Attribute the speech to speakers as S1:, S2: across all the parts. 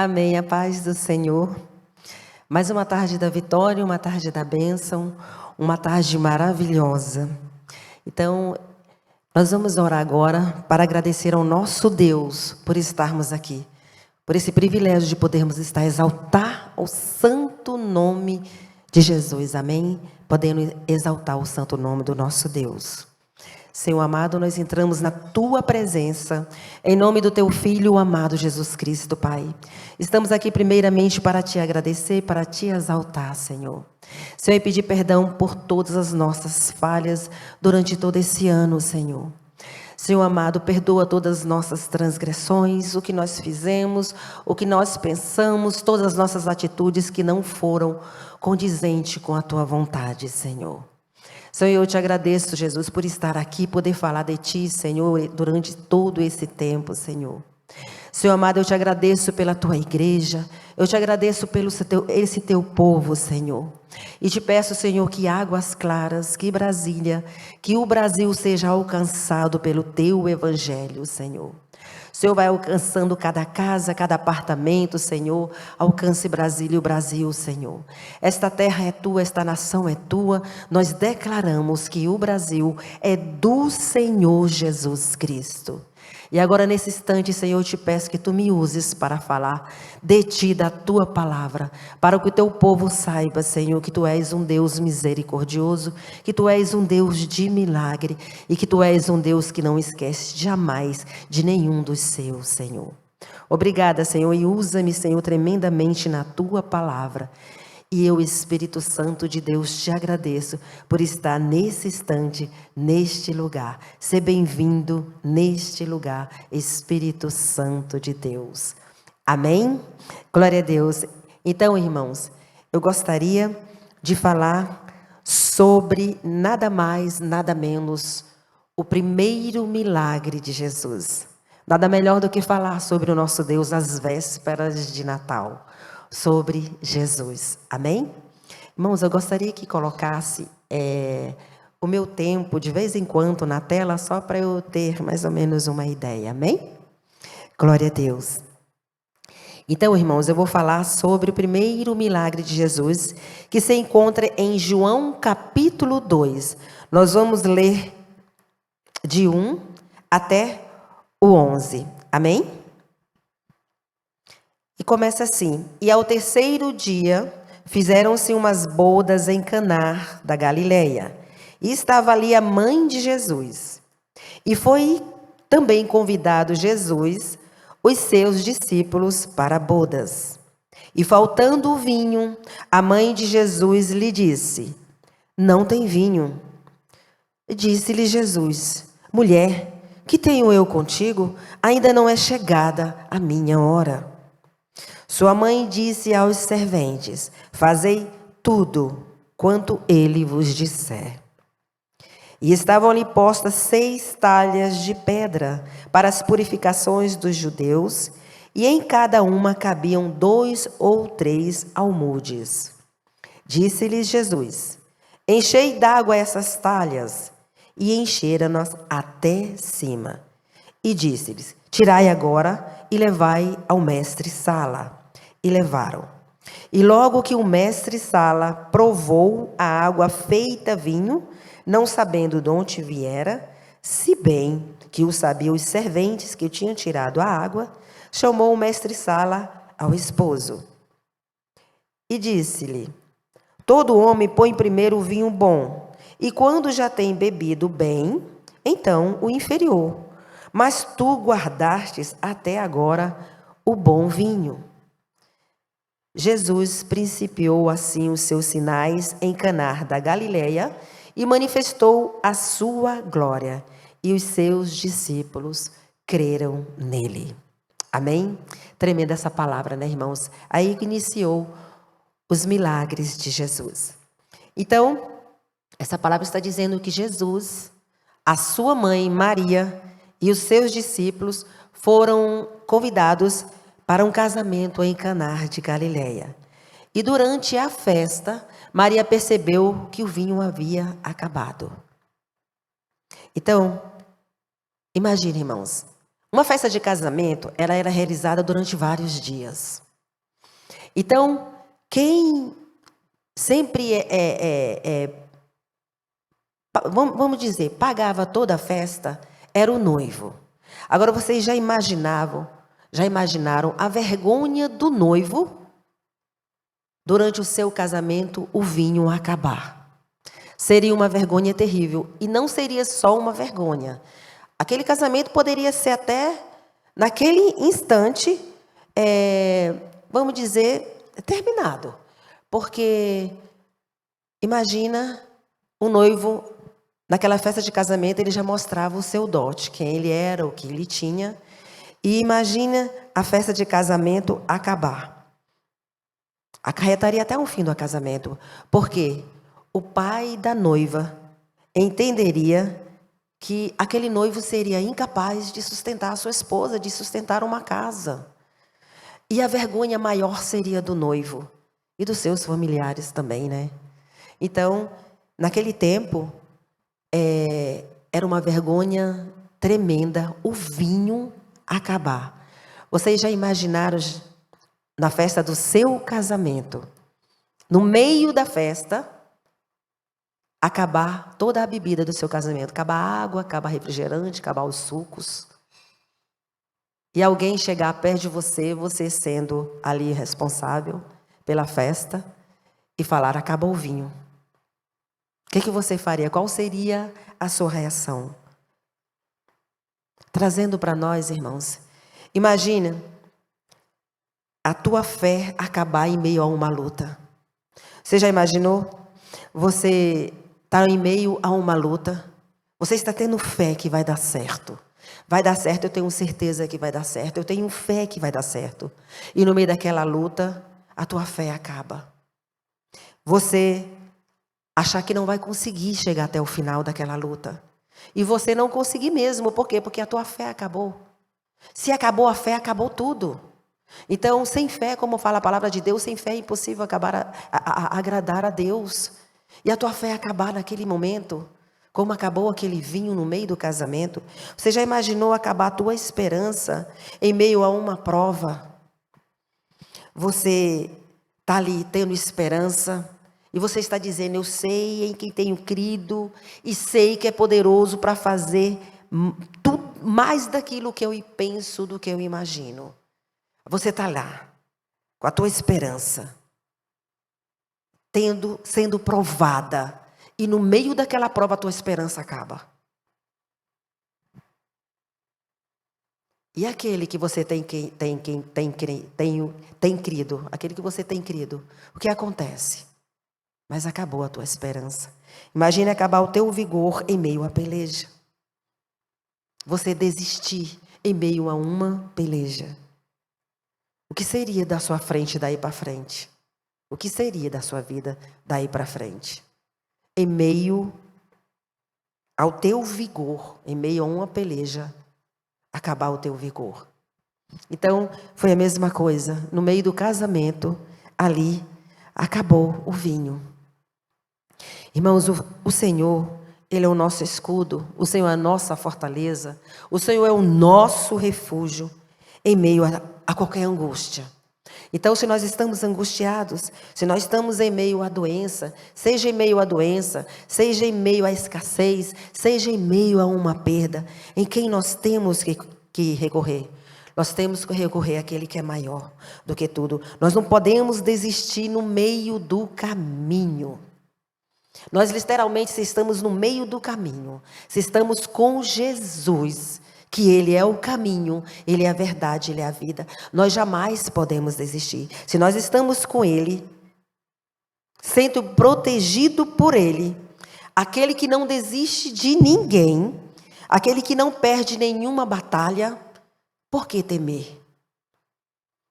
S1: Amém, a paz do Senhor. Mais uma tarde da vitória, uma tarde da bênção, uma tarde maravilhosa. Então, nós vamos orar agora para agradecer ao nosso Deus por estarmos aqui, por esse privilégio de podermos estar a exaltar o santo nome de Jesus, amém? Podendo exaltar o santo nome do nosso Deus. Senhor amado, nós entramos na Tua presença, em nome do Teu Filho, o amado Jesus Cristo, Pai. Estamos aqui primeiramente para Te agradecer, para Te exaltar, Senhor. Senhor, e pedir perdão por todas as nossas falhas durante todo esse ano, Senhor. Senhor amado, perdoa todas as nossas transgressões, o que nós fizemos, o que nós pensamos, todas as nossas atitudes que não foram condizentes com a Tua vontade, Senhor. Senhor, eu te agradeço, Jesus, por estar aqui, poder falar de Ti, Senhor, durante todo esse tempo, Senhor. Senhor amado, eu te agradeço pela Tua igreja, eu te agradeço pelo esse Teu povo, Senhor. E te peço, Senhor, que Águas Claras, que Brasília, que o Brasil seja alcançado pelo Teu evangelho, Senhor. O Senhor vai alcançando cada casa, cada apartamento, Senhor. Alcance Brasília e o Brasil, Senhor. Esta terra é Tua, esta nação é Tua. Nós declaramos que o Brasil é do Senhor Jesus Cristo. E agora nesse instante, Senhor, eu te peço que Tu me uses para falar de Ti, da Tua palavra, para que o Teu povo saiba, Senhor, que Tu és um Deus misericordioso, que Tu és um Deus de milagre e que Tu és um Deus que não esquece jamais de nenhum dos seus, Senhor. Obrigada, Senhor, e usa-me, Senhor, tremendamente na Tua palavra. E eu, Espírito Santo de Deus, te agradeço por estar nesse instante, neste lugar. Seja bem-vindo neste lugar, Espírito Santo de Deus. Amém? Glória a Deus. Então, irmãos, eu gostaria de falar sobre nada mais, nada menos, o primeiro milagre de Jesus. Nada melhor do que falar sobre o nosso Deus às vésperas de Natal. Sobre Jesus, amém? Irmãos, eu gostaria que colocasse o meu tempo de vez em quando na tela, só para eu ter mais ou menos uma ideia, amém? Glória a Deus. Então, irmãos, eu vou falar sobre o primeiro milagre de Jesus, que se encontra em João capítulo 2. Nós vamos ler de 1 até o 11, amém? E começa assim: e ao terceiro dia fizeram-se umas bodas em Caná da Galileia, e estava ali a mãe de Jesus. E foi também convidado Jesus, os seus discípulos, para bodas. E faltando o vinho, a mãe de Jesus lhe disse: não tem vinho. Disse-lhe Jesus: mulher, que tenho eu contigo? Ainda não é chegada a minha hora. Sua mãe disse aos serventes: fazei tudo quanto ele vos disser. E estavam-lhe postas 6 talhas de pedra para as purificações dos judeus, e em cada uma cabiam 2 ou 3 almudes. Disse-lhes Jesus: enchei d'água essas talhas, e encheram-nas até cima. E disse-lhes: tirai agora e levai ao mestre-sala. E levaram. E logo que o mestre-sala provou a água feita vinho, não sabendo de onde viera, se bem que o sabiam os serventes que tinham tirado a água, chamou o mestre-sala ao esposo. E disse-lhe: todo homem põe primeiro o vinho bom, e quando já tem bebido bem, então o inferior. Mas tu guardastes até agora o bom vinho. Jesus principiou assim os seus sinais em Caná da Galileia e manifestou a sua glória, e os seus discípulos creram nele. Amém? Tremenda essa palavra, né, irmãos? Aí que iniciou os milagres de Jesus. Então, essa palavra está dizendo que Jesus, a sua mãe Maria e os seus discípulos foram convidados para um casamento em Caná de Galileia. E durante a festa, Maria percebeu que o vinho havia acabado. Então, imagine, irmãos, uma festa de casamento, ela era realizada durante vários dias. Então, quem sempre vamos dizer, pagava toda a festa, era o noivo. Agora vocês já imaginaram a vergonha do noivo durante o seu casamento, o vinho acabar. Seria uma vergonha terrível. E não seria só uma vergonha. Aquele casamento poderia ser até, naquele instante, vamos dizer, terminado. Porque, imagina, o noivo, naquela festa de casamento, ele já mostrava o seu dote, quem ele era, o que ele tinha. E imagina a festa de casamento acabar. Acarretaria até o fim do casamento. Por quê? O pai da noiva entenderia que aquele noivo seria incapaz de sustentar a sua esposa, de sustentar uma casa. E a vergonha maior seria do noivo e dos seus familiares também, né? Então, naquele tempo, era uma vergonha tremenda o vinho acabar. Vocês já imaginaram na festa do seu casamento, no meio da festa, acabar toda a bebida do seu casamento, acabar a água, acabar refrigerante, acabar os sucos, e alguém chegar perto de você, você sendo ali responsável pela festa, e falar, acabou o vinho. O que você faria? Qual seria a sua reação? Trazendo para nós, irmãos, imagina a tua fé acabar em meio a uma luta. Você já imaginou? Você está em meio a uma luta. Você está tendo fé que vai dar certo. Vai dar certo, eu tenho certeza que vai dar certo. Eu tenho fé que vai dar certo. E no meio daquela luta, a tua fé acaba. Você achar que não vai conseguir chegar até o final daquela luta. E você não conseguir mesmo. Por quê? Porque a tua fé acabou. Se acabou a fé, acabou tudo. Então, sem fé, como fala a palavra de Deus, sem fé é impossível agradar a Deus. E a tua fé acabar naquele momento, como acabou aquele vinho no meio do casamento. Você já imaginou acabar a tua esperança em meio a uma prova? Você está ali tendo esperança e você está dizendo, eu sei em quem tenho crido e sei que é poderoso para fazer mais daquilo que eu penso do que eu imagino. Você está lá, com a tua esperança, sendo provada, e no meio daquela prova a tua esperança acaba. E aquele que você tem crido, aquele que você tem crido, o que acontece? Mas acabou a tua esperança. Imagine acabar o teu vigor em meio à peleja. Você desistir em meio a uma peleja. O que seria da sua frente daí para frente? O que seria da sua vida daí para frente? Em meio ao teu vigor, em meio a uma peleja, acabar o teu vigor. Então, foi a mesma coisa. No meio do casamento, ali, acabou o vinho. Irmãos, o Senhor, Ele é o nosso escudo. O Senhor é a nossa fortaleza. O Senhor é o nosso refúgio em meio a qualquer angústia. Então, se nós estamos angustiados, se nós estamos em meio à doença, seja em meio à doença, seja em meio à escassez, seja em meio a uma perda, em quem nós temos que recorrer? Nós temos que recorrer àquele que é maior do que tudo. Nós não podemos desistir no meio do caminho. Nós literalmente, se estamos no meio do caminho, se estamos com Jesus, que Ele é o caminho, Ele é a verdade, Ele é a vida, nós jamais podemos desistir. Se nós estamos com Ele, sendo protegido por Ele, aquele que não desiste de ninguém, aquele que não perde nenhuma batalha, por que temer?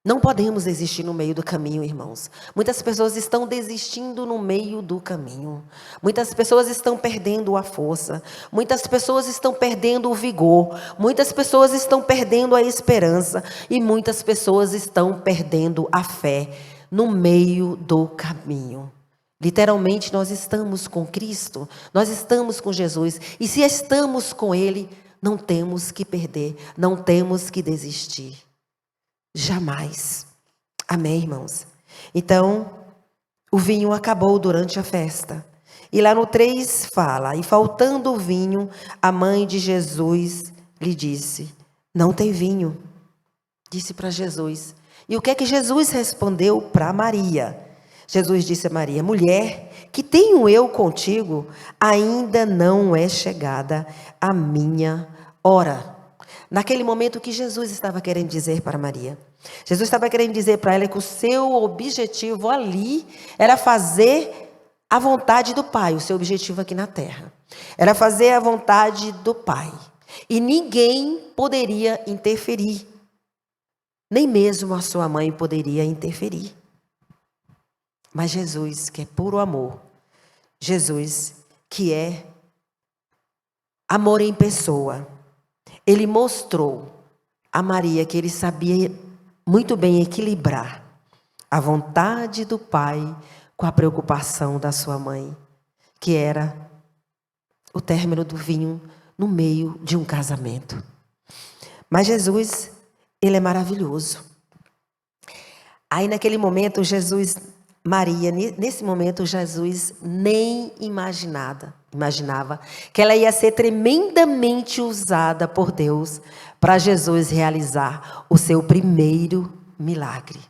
S1: Não podemos desistir no meio do caminho, irmãos. Muitas pessoas estão desistindo no meio do caminho. Muitas pessoas estão perdendo a força. Muitas pessoas estão perdendo o vigor. Muitas pessoas estão perdendo a esperança. E muitas pessoas estão perdendo a fé no meio do caminho. Literalmente, nós estamos com Cristo. Nós estamos com Jesus. E se estamos com Ele, não temos que perder. Não temos que desistir. Jamais. Amém, irmãos? Então, o vinho acabou durante a festa. E lá no 3 fala: e faltando o vinho, a mãe de Jesus lhe disse: não tem vinho. Disse para Jesus. E o que é que Jesus respondeu para Maria? Jesus disse a Maria: mulher, que tenho eu contigo, ainda não é chegada a minha hora. Naquele momento, o que Jesus estava querendo dizer para Maria? Jesus estava querendo dizer para ela que o seu objetivo ali era fazer a vontade do Pai. O seu objetivo aqui na terra era fazer a vontade do Pai. E ninguém poderia interferir. Nem mesmo a sua mãe poderia interferir. Mas Jesus, que é puro amor, Jesus, que é amor em pessoa, ele mostrou a Maria que ele sabia muito bem equilibrar a vontade do Pai com a preocupação da sua mãe, que era o término do vinho no meio de um casamento. Mas Jesus, ele é maravilhoso. Aí naquele momento, Maria, nesse momento, Jesus nem imaginava que ela ia ser tremendamente usada por Deus para Jesus realizar o seu primeiro milagre.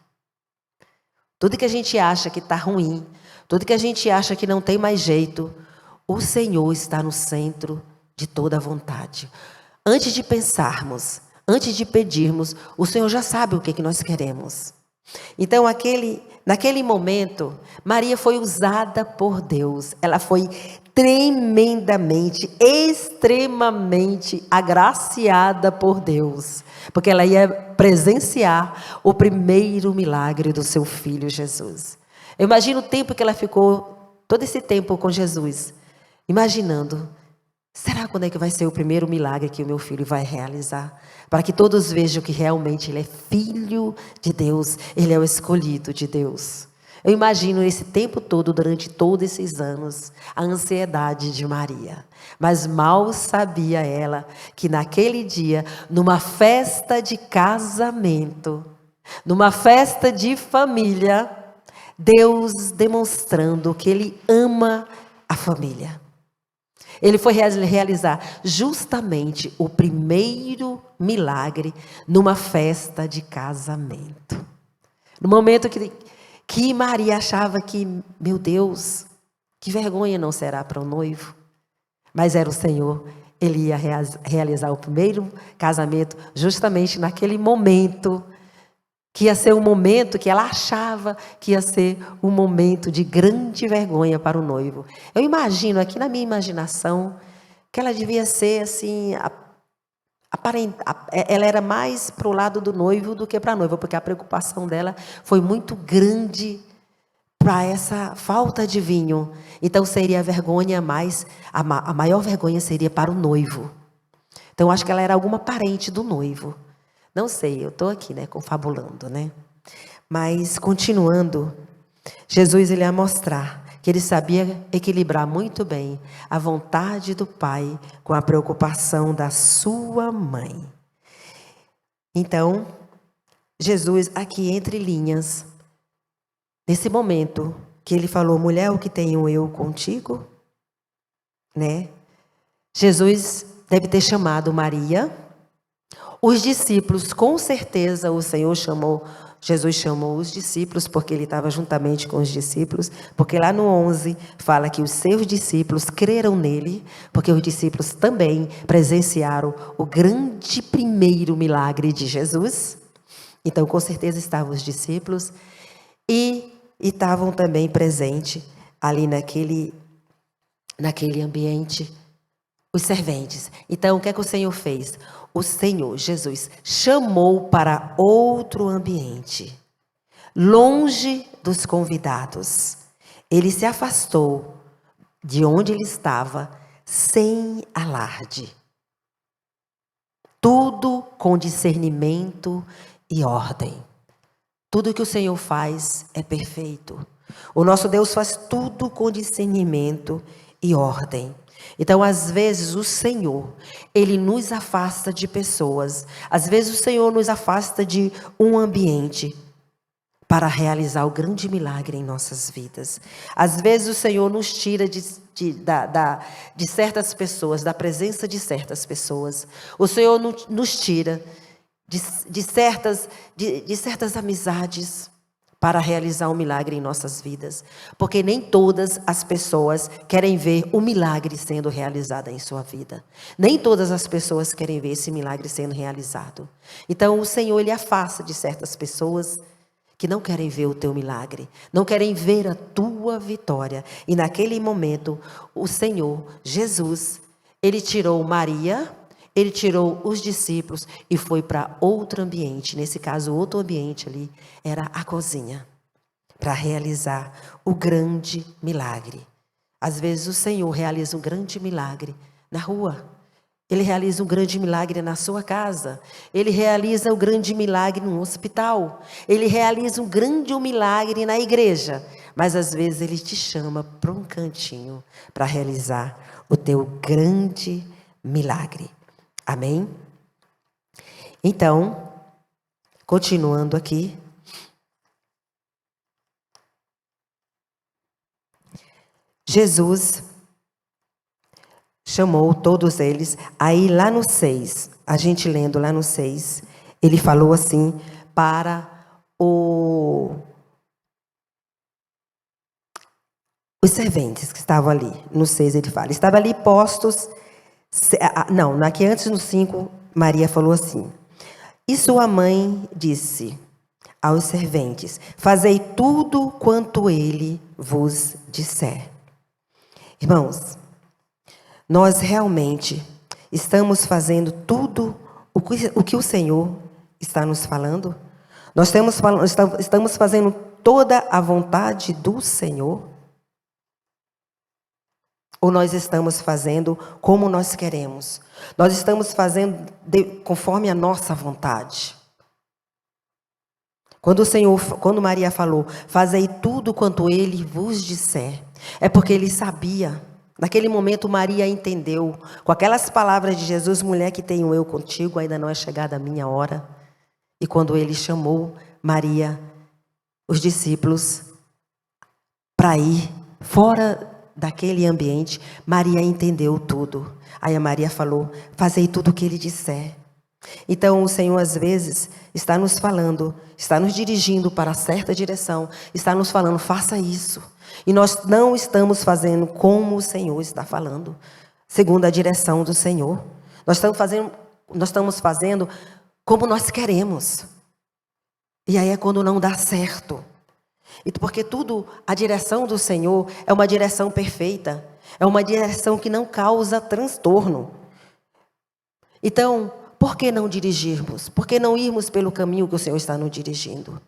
S1: Tudo que a gente acha que está ruim, tudo que a gente acha que não tem mais jeito, o Senhor está no centro de toda a vontade. Antes de pensarmos, antes de pedirmos, o Senhor já sabe o que nós queremos. Então, naquele momento, Maria foi usada por Deus. Ela foi tremendamente, extremamente agraciada por Deus, porque ela ia presenciar o primeiro milagre do seu filho Jesus. Eu imagino o tempo que ela ficou, todo esse tempo com Jesus, imaginando: será quando é que vai ser o primeiro milagre que o meu filho vai realizar? Para que todos vejam que realmente ele é filho de Deus, ele é o escolhido de Deus. Eu imagino esse tempo todo, durante todos esses anos, a ansiedade de Maria. Mas mal sabia ela que naquele dia, numa festa de casamento, numa festa de família, Deus demonstrando que ele ama a família. Ele foi realizar justamente o primeiro milagre numa festa de casamento. No momento que Maria achava que, meu Deus, que vergonha não será para o noivo. Mas era o Senhor, ele ia realizar o primeiro casamento justamente naquele momento, que ia ser um momento que ela achava que ia ser um momento de grande vergonha para o noivo. Eu imagino, aqui na minha imaginação, que ela devia ser assim, ela era mais para o lado do noivo do que para a noiva, porque a preocupação dela foi muito grande para essa falta de vinho. Então seria a vergonha mais, a maior vergonha seria para o noivo. Então acho que ela era alguma parente do noivo. Não sei, eu estou aqui, confabulando, Mas, continuando, Jesus ele ia mostrar que ele sabia equilibrar muito bem a vontade do Pai com a preocupação da sua mãe. Então, Jesus, aqui entre linhas, nesse momento que ele falou: mulher, o que tenho eu contigo? Jesus deve ter chamado Maria. Os discípulos, com certeza, Jesus chamou os discípulos, porque ele estava juntamente com os discípulos, porque lá no 11 fala que os seus discípulos creram nele, porque os discípulos também presenciaram o grande primeiro milagre de Jesus. Então, com certeza, estavam os discípulos e estavam também presentes ali naquele ambiente os serventes. Então, o que é que o Senhor fez? O Senhor, Jesus, chamou para outro ambiente, longe dos convidados. Ele se afastou de onde ele estava, sem alarde. Tudo com discernimento e ordem. Tudo que o Senhor faz é perfeito. O nosso Deus faz tudo com discernimento e ordem. Então, às vezes, o Senhor, ele nos afasta de pessoas. Às vezes, o Senhor nos afasta de um ambiente para realizar o grande milagre em nossas vidas. Às vezes o Senhor nos tira de certas pessoas, da presença de certas pessoas. O Senhor nos tira de certas amizades para realizar um milagre em nossas vidas. Porque nem todas as pessoas querem ver o milagre sendo realizado em sua vida. Nem todas as pessoas querem ver esse milagre sendo realizado. Então o Senhor, Ele afasta de certas pessoas que não querem ver o teu milagre, não querem ver a tua vitória. E naquele momento, o Senhor, Jesus, Ele tirou Maria, Ele tirou os discípulos e foi para outro ambiente. Nesse caso, outro ambiente ali era a cozinha, para realizar o grande milagre. Às vezes o Senhor realiza um grande milagre na rua. Ele realiza um grande milagre na sua casa. Ele realiza um grande milagre no hospital. Ele realiza um grande milagre na igreja. Mas às vezes Ele te chama para um cantinho para realizar o teu grande milagre. Amém? Então, continuando aqui. Jesus chamou todos eles. Aí lá no 6, a gente lendo lá no 6, ele falou assim para os serventes que estavam ali. No 6 ele fala, estavam ali postos. Não, aqui antes no 5, Maria falou assim. E sua mãe disse aos serventes, fazei tudo quanto ele vos disser. Irmãos, nós realmente estamos fazendo tudo o que o Senhor está nos falando? Nós estamos fazendo toda a vontade do Senhor? Ou nós estamos fazendo como nós queremos? Nós estamos fazendo conforme a nossa vontade. Quando Maria falou, fazei tudo quanto ele vos disser, é porque ele sabia. Naquele momento Maria entendeu, com aquelas palavras de Jesus, mulher que tenho eu contigo, ainda não é chegada a minha hora. E quando ele chamou Maria, os discípulos, para ir fora daquele ambiente, Maria entendeu tudo. Aí a Maria falou, fazei tudo o que ele disser. Então o Senhor às vezes está nos falando, está nos dirigindo para certa direção, está nos falando, faça isso. E nós não estamos fazendo como o Senhor está falando, segundo a direção do Senhor. Nós estamos fazendo como nós queremos. E aí é quando não dá certo. Porque a direção do Senhor é uma direção perfeita. É uma direção que não causa transtorno. Então, por que não dirigirmos? Por que não irmos pelo caminho que o Senhor está nos dirigindo?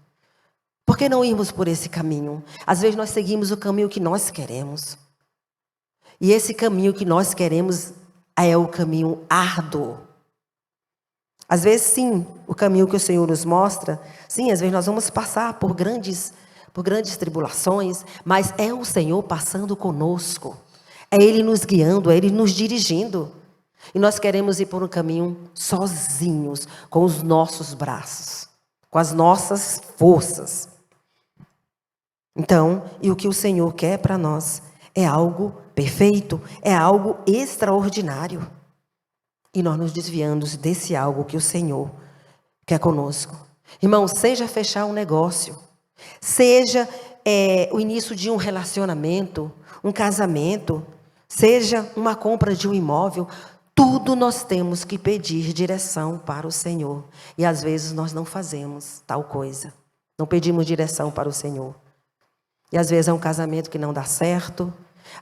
S1: Por que não irmos por esse caminho? Às vezes nós seguimos o caminho que nós queremos. E esse caminho que nós queremos é o caminho árduo. Às vezes sim, o caminho que o Senhor nos mostra, sim, às vezes nós vamos passar por grandes tribulações, mas é o Senhor passando conosco. É Ele nos guiando, é Ele nos dirigindo. E nós queremos ir por um caminho sozinhos, com os nossos braços, com as nossas forças. Então, e o que o Senhor quer para nós é algo perfeito, é algo extraordinário. E nós nos desviamos desse algo que o Senhor quer conosco. Irmão, seja fechar um negócio, seja o início de um relacionamento, um casamento, seja uma compra de um imóvel, tudo nós temos que pedir direção para o Senhor. E às vezes nós não fazemos tal coisa, não pedimos direção para o Senhor. E às vezes é um casamento que não dá certo,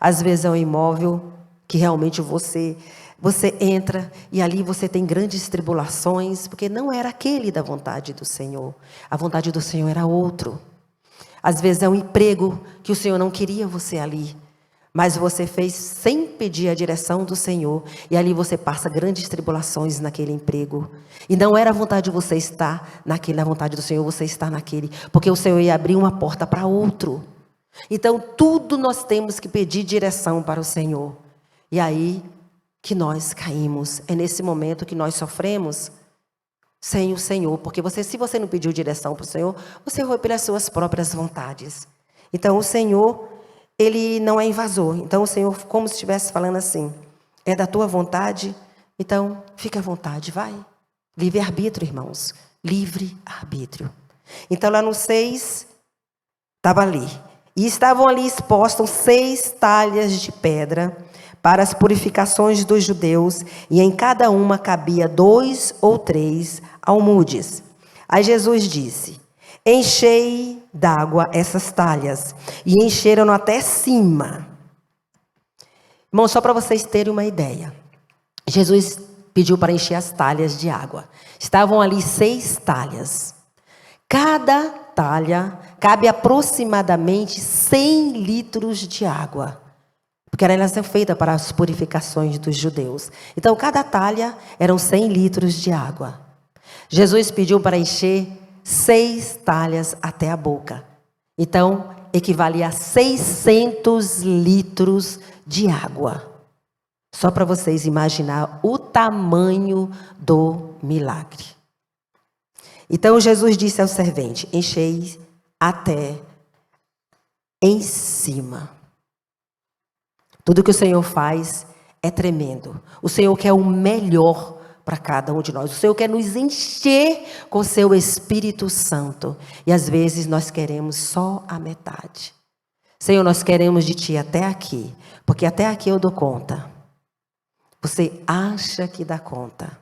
S1: às vezes é um imóvel que realmente você entra e ali você tem grandes tribulações, porque não era aquele da vontade do Senhor. A vontade do Senhor era outro. Às vezes é um emprego que o Senhor não queria você ali, mas você fez sem pedir a direção do Senhor, e ali você passa grandes tribulações naquele emprego. E não era a vontade de você estar naquele, a vontade do Senhor você estar naquele, porque o Senhor ia abrir uma porta para outro. Então tudo nós temos que pedir direção para o Senhor. E aí que nós caímos, é nesse momento que nós sofremos. sem o Senhor, porque se você não pediu direção para o Senhor, você foi pelas suas próprias vontades. Então, o Senhor, Ele não é invasor. Então, o Senhor, como se estivesse falando assim, é da tua vontade, então, fica à vontade, vai. Livre-arbítrio, irmãos. Livre-arbítrio. Então, lá no 6, estava ali. E estavam ali expostas 6 talhas de pedra para as purificações dos judeus, e em cada uma cabia 2 ou 3 almudes. Aí Jesus disse: enchei d'água essas talhas, e encheram até cima. Irmão, só para vocês terem uma ideia, Jesus pediu para encher as talhas de água. Estavam ali 6 talhas. Cada talha cabe aproximadamente 100 litros de água, porque elas são feitas para as purificações dos judeus. Então, cada talha eram 100 litros de água. Jesus pediu para encher 6 talhas até a boca. Então, equivalia a 600 litros de água. Só para vocês imaginar o tamanho do milagre. Então, Jesus disse ao servente: enchei até em cima. Tudo que o Senhor faz é tremendo. O Senhor quer o melhor para cada um de nós. O Senhor quer nos encher com o seu Espírito Santo. E às vezes nós queremos só a metade. Senhor, nós queremos de Ti até aqui, porque até aqui eu dou conta. Você acha que dá conta.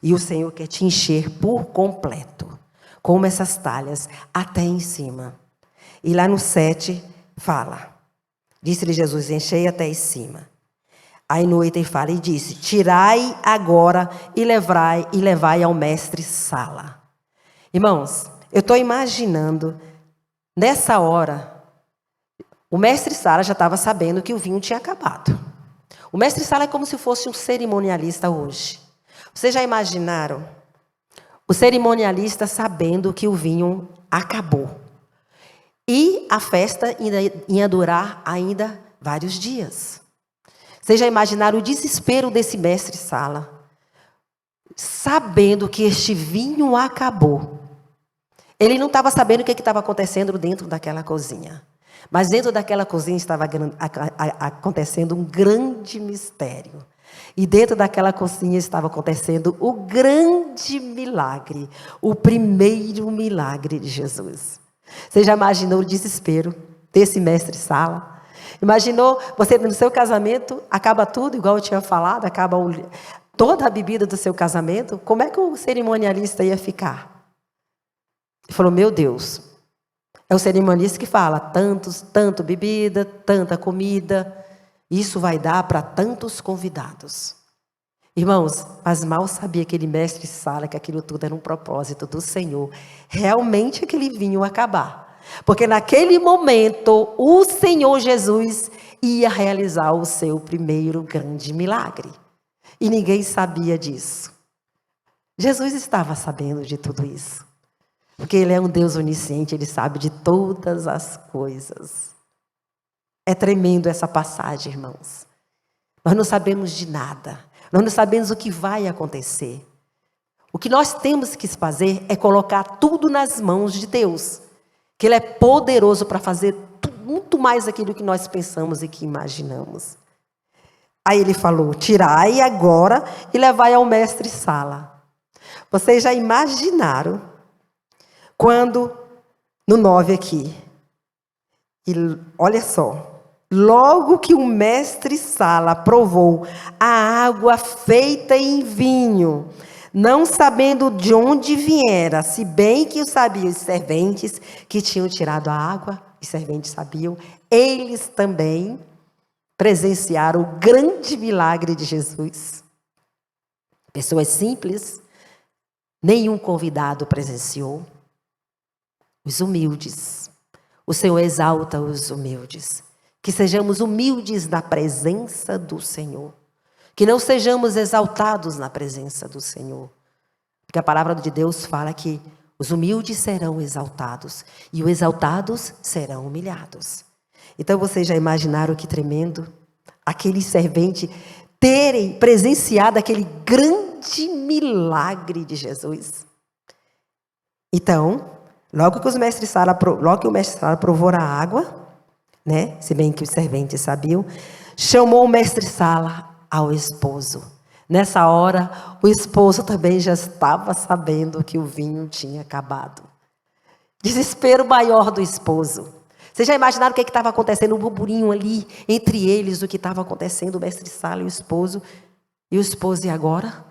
S1: E o Senhor quer te encher por completo, como essas talhas, até em cima. E lá no 7 fala, disse-lhe Jesus: enchei até em cima. Aí no 8 ele fala e disse: tirai agora e levai ao mestre Sala. Irmãos, eu estou imaginando, nessa hora, o mestre Sala já estava sabendo que o vinho tinha acabado. O mestre Sala é como se fosse um cerimonialista hoje. Vocês já imaginaram o cerimonialista sabendo que o vinho acabou? E a festa ia durar ainda vários dias. Vocês já imaginaram o desespero desse mestre Sala, sabendo que este vinho acabou? Ele não estava sabendo o que estava acontecendo dentro daquela cozinha. Mas dentro daquela cozinha estava acontecendo um grande mistério. E dentro daquela cozinha estava acontecendo o grande milagre, o primeiro milagre de Jesus. Você já imaginou o desespero desse mestre Sala? Imaginou você no seu casamento, acaba tudo, igual eu tinha falado, acaba toda a bebida do seu casamento, como é que o cerimonialista ia ficar? Ele falou: meu Deus, é o cerimonialista que fala, tanto bebida, tanta comida, isso vai dar para tantos convidados. Irmãos, mas mal sabia aquele mestre Sala que aquilo tudo era um propósito do Senhor. Realmente aquele vinho acabar. Porque naquele momento, o Senhor Jesus ia realizar o seu primeiro grande milagre. E ninguém sabia disso. Jesus estava sabendo de tudo isso. Porque Ele é um Deus onisciente, Ele sabe de todas as coisas. É tremendo essa passagem, irmãos. Nós não sabemos de nada. Nós não sabemos o que vai acontecer. O que nós temos que fazer é colocar tudo nas mãos de Deus. Que Ele é poderoso para fazer muito mais aquilo que nós pensamos e que imaginamos. Aí Ele falou: tirai agora e levai ao mestre Sala. Vocês já imaginaram quando, no 9 aqui, e olha só. Logo que o mestre Sala provou a água feita em vinho, não sabendo de onde viera, se bem que o sabiam os serventes que tinham tirado a água, os serventes sabiam, eles também presenciaram o grande milagre de Jesus. Pessoas simples, nenhum convidado presenciou. Os humildes, o Senhor exalta os humildes. Que sejamos humildes na presença do Senhor. Que não sejamos exaltados na presença do Senhor. Porque a palavra de Deus fala que os humildes serão exaltados e os exaltados serão humilhados. Então vocês já imaginaram que tremendo? Aquele servente terem presenciado aquele grande grande milagre de Jesus. Então, logo que o mestre Sala provou a água, né? Se bem que os serventes sabiam, chamou o mestre Sala ao esposo. Nessa hora, o esposo também já estava sabendo que o vinho tinha acabado. Desespero maior do esposo. Vocês já imaginaram o que estava acontecendo? Um burburinho ali entre eles, o que estava acontecendo, o mestre Sala e o esposo. E o esposo, e agora?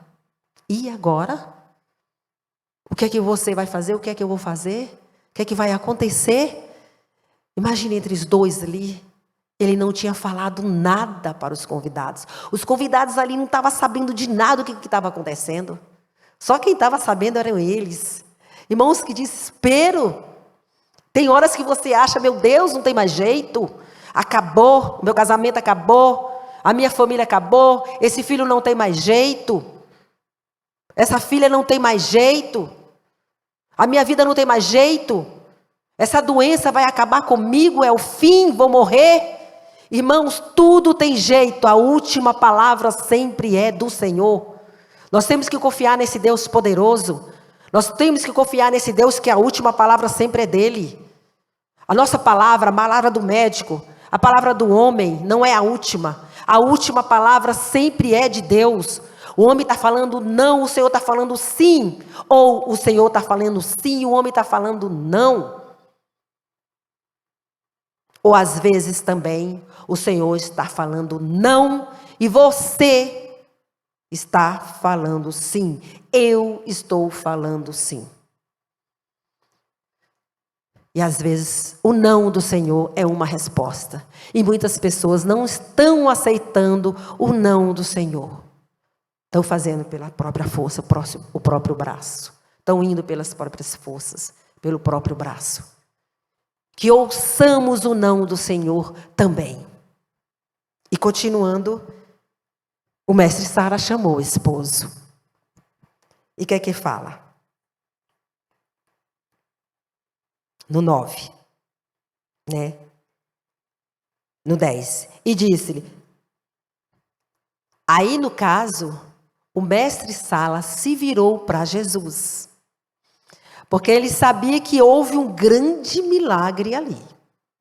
S1: E agora? O que é que você vai fazer? O que é que eu vou fazer? O que é que vai acontecer? Imagine entre os dois ali. Ele não tinha falado nada para os convidados. Os convidados ali não estavam sabendo de nada do que estava acontecendo. Só quem estava sabendo eram eles. Irmãos, que desespero. Tem horas que você acha, meu Deus, não tem mais jeito. Acabou, o meu casamento acabou. A minha família acabou. Esse filho não tem mais jeito. Essa filha não tem mais jeito. A minha vida não tem mais jeito. Essa doença vai acabar comigo, é o fim, vou morrer. Irmãos, tudo tem jeito. A última palavra sempre é do Senhor. Nós temos que confiar nesse Deus poderoso. Nós temos que confiar nesse Deus que a última palavra sempre é dele. A nossa palavra, a palavra do médico, a palavra do homem não é a última. A última palavra sempre é de Deus. O homem está falando não, o Senhor está falando sim. Ou o Senhor está falando sim, o homem está falando não. Ou às vezes também o Senhor está falando não e você está falando sim. Eu estou falando sim. E às vezes o não do Senhor é uma resposta. E muitas pessoas não estão aceitando o não do Senhor. Estão fazendo pela própria força, o próprio braço. Estão indo pelas próprias forças, pelo próprio braço. Que ouçamos o não do Senhor também. E continuando, o mestre Sala chamou o esposo. E o que é que fala? No 9, né? No 10. E disse-lhe. Aí, no caso, o mestre Sala se virou para Jesus. Porque ele sabia que houve um grande milagre ali.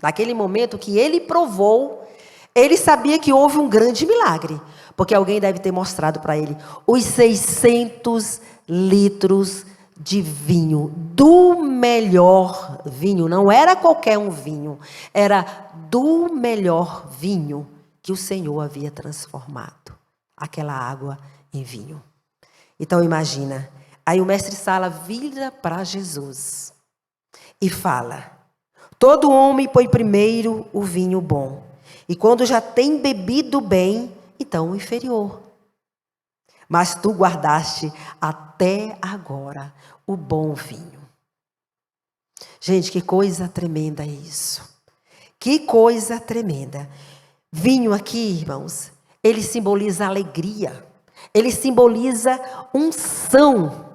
S1: Naquele momento que ele provou, ele sabia que houve um grande milagre. Porque alguém deve ter mostrado para ele os 600 litros de vinho, do melhor vinho. Não era qualquer um vinho, era do melhor vinho que o Senhor havia transformado aquela água em vinho. Então imagina, aí o mestre Sala vira para Jesus e fala: todo homem põe primeiro o vinho bom, e quando já tem bebido bem, então o inferior. Mas tu guardaste até agora o bom vinho. Gente, que coisa tremenda isso. Que coisa tremenda. Vinho aqui, irmãos, ele simboliza alegria. Ele simboliza unção.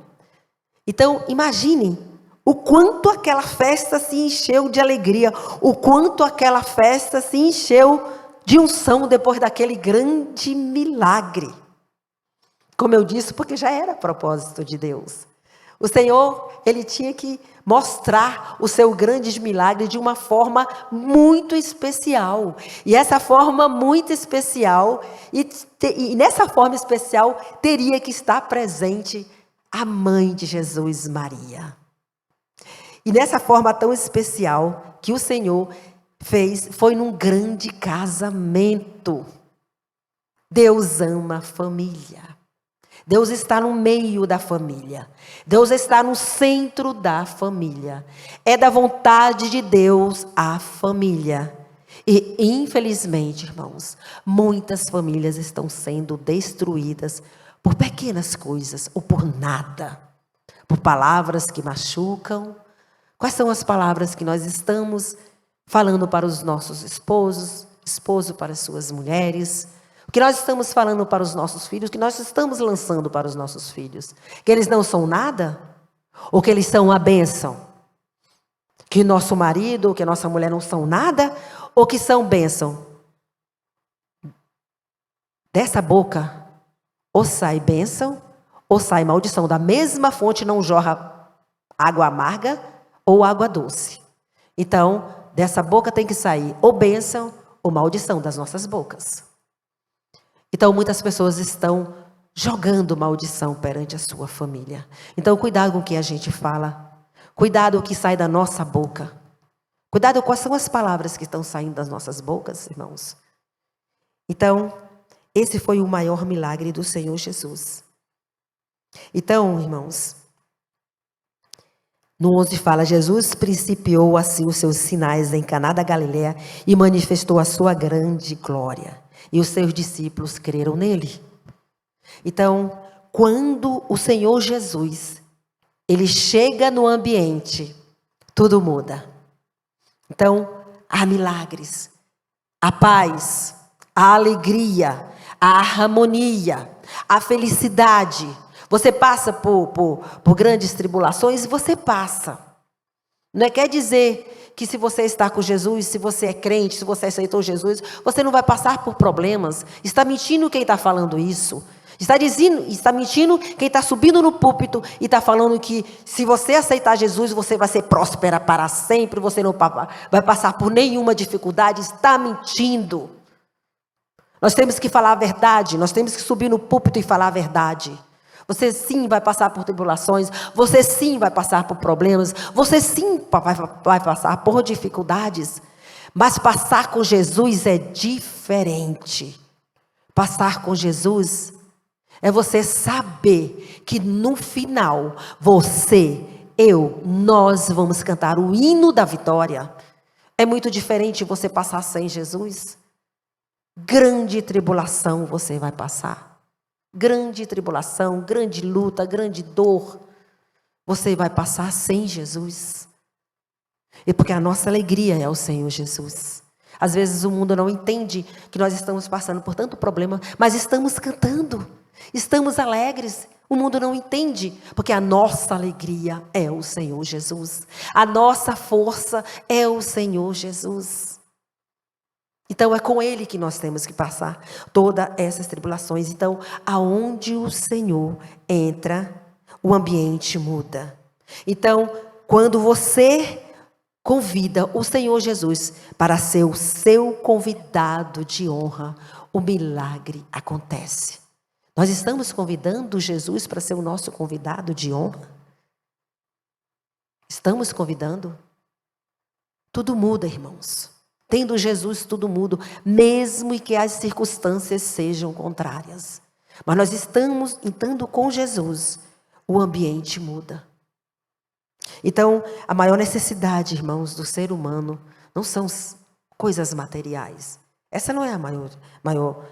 S1: Então, imaginem o quanto aquela festa se encheu de alegria. O quanto aquela festa se encheu de unção depois daquele grande milagre. Como eu disse, porque já era propósito de Deus. O Senhor, ele tinha que mostrar o seu grande milagre de uma forma muito especial. E essa forma muito especial, e nessa forma especial, teria que estar presente a mãe de Jesus, Maria. E nessa forma tão especial que o Senhor fez, foi num grande casamento. Deus ama a família. Deus está no meio da família. Deus está no centro da família. É da vontade de Deus a família. E, infelizmente, irmãos, muitas famílias estão sendo destruídas por pequenas coisas ou por nada. Por palavras que machucam. Quais são as palavras que nós estamos falando para os nossos esposos, esposo para as suas mulheres? O que nós estamos falando para os nossos filhos, o que nós estamos lançando para os nossos filhos? Que eles não são nada? Ou que eles são a bênção? Que nosso marido ou que nossa mulher não são nada? Ou que são bênção? Dessa boca, ou sai bênção, ou sai maldição. Da mesma fonte não jorra água amarga ou água doce. Então, dessa boca tem que sair ou bênção ou maldição das nossas bocas. Então, muitas pessoas estão jogando maldição perante a sua família. Então, cuidado com o que a gente fala. Cuidado com o que sai da nossa boca. Cuidado quais são as palavras que estão saindo das nossas bocas, irmãos. Então, esse foi o maior milagre do Senhor Jesus. Então, irmãos, no 11 fala, Jesus principiou assim os seus sinais em Caná da Galileia e manifestou a sua grande glória. E os seus discípulos creram nele. Então, quando o Senhor Jesus, ele chega no ambiente, tudo muda. Então, há milagres, a paz, a alegria, a harmonia, a felicidade. Você passa por grandes tribulações, você passa. Não quer dizer que se você está com Jesus, se você é crente, se você aceitou Jesus, você não vai passar por problemas. Está mentindo quem está falando isso. Está mentindo quem está subindo no púlpito e está falando que se você aceitar Jesus, você vai ser próspera para sempre, você não vai passar por nenhuma dificuldade. Está mentindo. Nós temos que falar a verdade, nós temos que subir no púlpito e falar a verdade. Você sim vai passar por tribulações, você sim vai passar por problemas, você sim vai passar por dificuldades, mas passar com Jesus é diferente. Passar com Jesus é você saber que no final, nós vamos cantar o hino da vitória. É muito diferente você passar sem Jesus. Grande tribulação você vai passar. Grande tribulação, grande luta, grande dor. Você vai passar sem Jesus. E porque a nossa alegria é o Senhor Jesus. Às vezes o mundo não entende que nós estamos passando por tanto problema, mas estamos cantando, estamos alegres. O mundo não entende, porque a nossa alegria é o Senhor Jesus. A nossa força é o Senhor Jesus. Então é com Ele que nós temos que passar todas essas tribulações. Então, aonde o Senhor entra, o ambiente muda. Então, quando você convida o Senhor Jesus para ser o seu convidado de honra, o milagre acontece. Nós estamos convidando Jesus para ser o nosso convidado de honra? Estamos convidando? Tudo muda, irmãos. Tendo Jesus, tudo muda, mesmo que as circunstâncias sejam contrárias. Mas nós estamos estando com Jesus, o ambiente muda. Então, a maior necessidade, irmãos, do ser humano não são coisas materiais. Essa não é a maior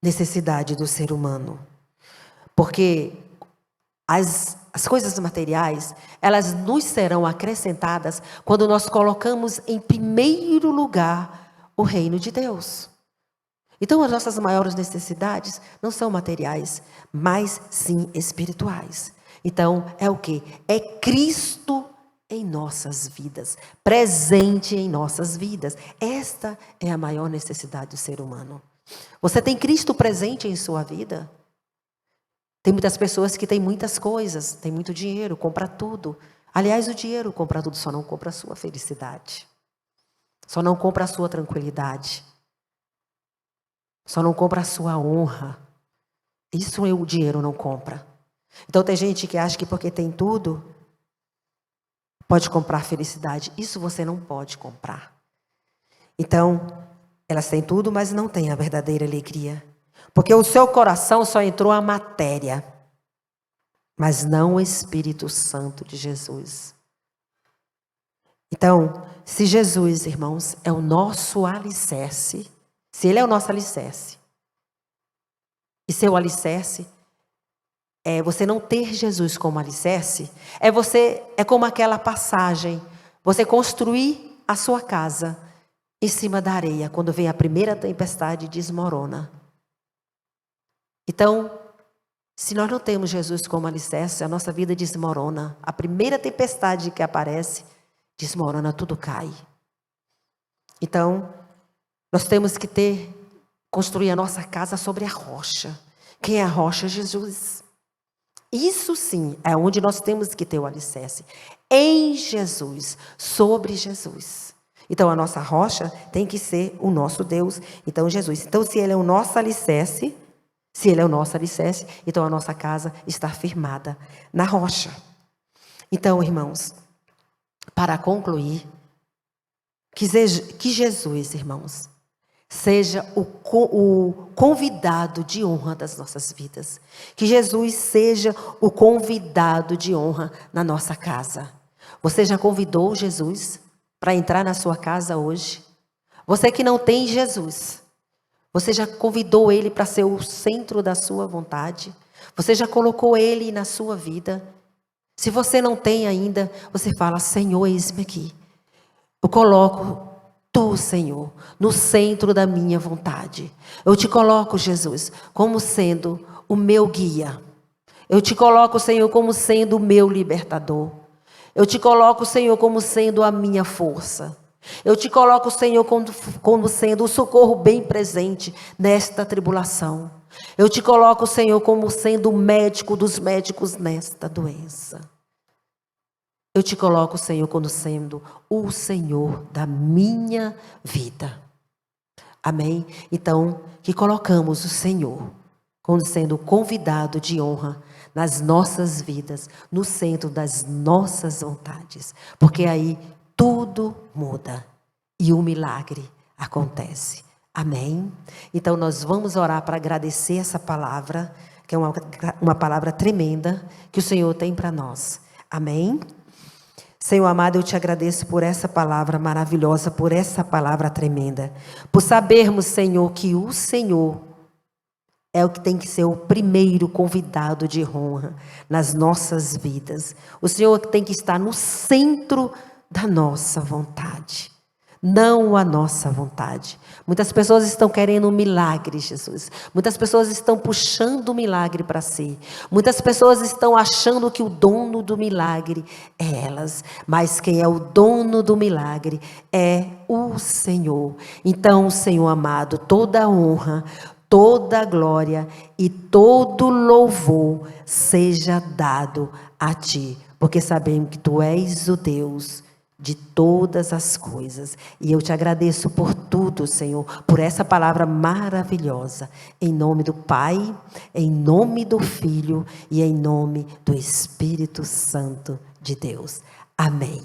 S1: necessidade do ser humano. Porque as coisas materiais, elas nos serão acrescentadas quando nós colocamos em primeiro lugar o reino de Deus. Então, as nossas maiores necessidades não são materiais, mas sim espirituais. Então, é o quê? É Cristo em nossas vidas, presente em nossas vidas. Esta é a maior necessidade do ser humano. Você tem Cristo presente em sua vida? Tem muitas pessoas que têm muitas coisas, têm muito dinheiro, compra tudo. Aliás, o dinheiro compra tudo, só não compra a sua felicidade. Só não compra a sua tranquilidade. Só não compra a sua honra. Isso o dinheiro não compra. Então tem gente que acha que porque tem tudo, pode comprar felicidade. Isso você não pode comprar. Então, elas têm tudo, mas não têm a verdadeira alegria. Porque o seu coração só entrou a matéria, mas não o Espírito Santo de Jesus. Então, se Jesus, irmãos, é o nosso alicerce, se Ele é o nosso alicerce, e seu alicerce é você não ter Jesus como alicerce, é como aquela passagem, você construir a sua casa em cima da areia, quando vem a primeira tempestade, desmorona. Então, se nós não temos Jesus como alicerce, a nossa vida desmorona. A primeira tempestade que aparece, desmorona, tudo cai. Então, nós temos que construir a nossa casa sobre a rocha. Quem é a rocha? Jesus. Isso sim é onde nós temos que ter o alicerce. Em Jesus, sobre Jesus. Então a nossa rocha tem que ser o nosso Deus. Então Jesus. Então se Ele é o nosso alicerce, então a nossa casa está firmada na rocha. Então, irmãos, para concluir, que Jesus, irmãos, seja o convidado de honra das nossas vidas. Que Jesus seja o convidado de honra na nossa casa. Você já convidou Jesus para entrar na sua casa hoje? Você que não tem Jesus, você já convidou Ele para ser o centro da sua vontade? Você já colocou Ele na sua vida? Se você não tem ainda, você fala: Senhor, eis-me aqui. Eu coloco Tu, Senhor, no centro da minha vontade. Eu te coloco, Jesus, como sendo o meu guia. Eu te coloco, Senhor, como sendo o meu libertador. Eu te coloco, Senhor, como sendo a minha força. Eu te coloco, Senhor, como sendo o socorro bem presente nesta tribulação. Eu te coloco, Senhor, como sendo o médico dos médicos nesta doença. Eu te coloco, Senhor, como sendo o Senhor da minha vida. Amém? Então, que colocamos o Senhor como sendo o convidado de honra nas nossas vidas, no centro das nossas vontades. Porque aí tudo muda e o milagre acontece. Amém? Então nós vamos orar para agradecer essa palavra, que é uma palavra tremenda que o Senhor tem para nós. Amém? Senhor amado, eu te agradeço por essa palavra maravilhosa, por essa palavra tremenda. Por sabermos, Senhor, que o Senhor é o que tem que ser o primeiro convidado de honra nas nossas vidas. O Senhor tem que estar no centro da nossa vontade, não a nossa vontade. Muitas pessoas estão querendo um milagre, Jesus. Muitas pessoas estão puxando o milagre para si. Muitas pessoas estão achando que o dono do milagre é elas. Mas quem é o dono do milagre é o Senhor. Então, Senhor amado, toda a honra, toda a glória e todo louvor seja dado a Ti, porque sabemos que Tu és o Deus de todas as coisas. E eu te agradeço por tudo, Senhor, por essa palavra maravilhosa. Em nome do Pai, em nome do Filho e em nome do Espírito Santo de Deus. Amém.